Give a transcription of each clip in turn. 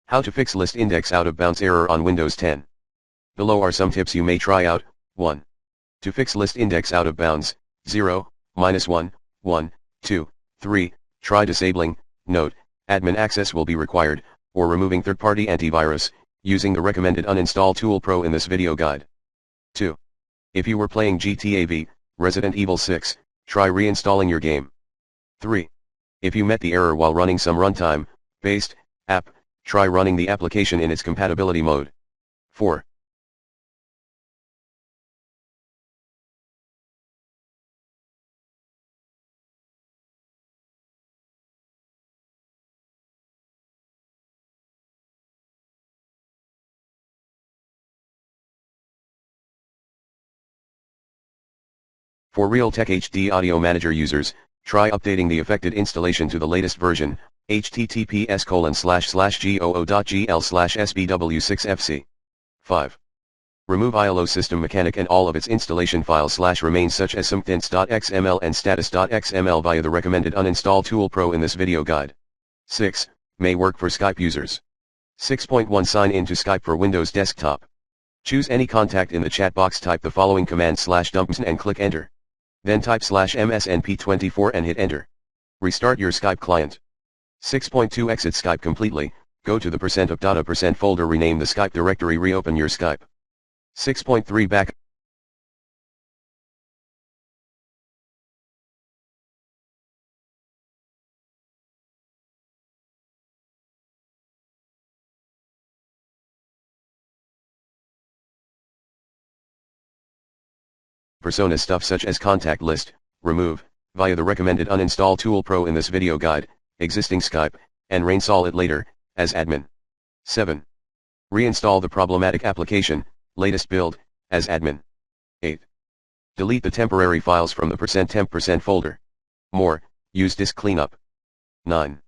How to fix list index out of bounds error on Windows 10. Below are some tips you may try out. 1. To fix list index out of bounds, 0, -1, 1, 2, 3, try disabling, note, admin access will be required, or removing third-party antivirus, using the recommended uninstall tool Pro in this video guide. 2. If you were playing GTA V, Resident Evil 6, try reinstalling your game. 3. If you met the error while running some runtime-based app, try running the application in its compatibility mode. 4. For Realtek HD Audio Manager users, try updating the affected installation to the latest version, https://goo.gl/sbw6fc. 5. Remove ILO System Mechanic and all of its installation files /remains such as somethings.xml and status.xml via the recommended uninstall tool Pro in this video guide. 6. May work for Skype users. 6.1 Sign in to Skype for Windows Desktop. Choose any contact in the chat box, type the following command /dumpsn and click enter. Then type /msnp24 and hit enter. Restart your Skype client. 6.2 Exit Skype completely, go to the %of folder, rename the Skype directory, reopen your Skype. 6.3 Back. Persona stuff such as contact list, remove, via the recommended uninstall tool Pro in this video guide, existing Skype, and reinstall it later, as admin. 7. Reinstall the problematic application, latest build, as admin. 8. Delete the temporary files from the %temp% folder. More, use disk cleanup. 9.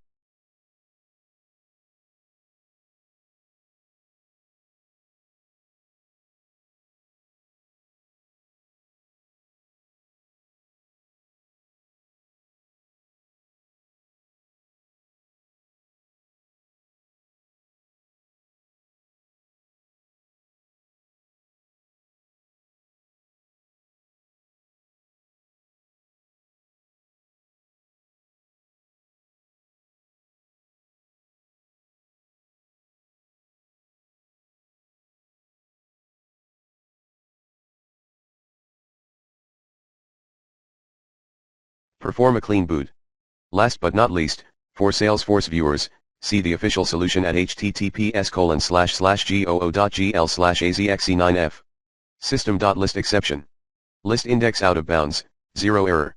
Perform a clean boot. Last but not least, for Salesforce viewers, see the official solution at https://goo.gl/azxe9f. System.list exception. List index out of bounds, 0 error.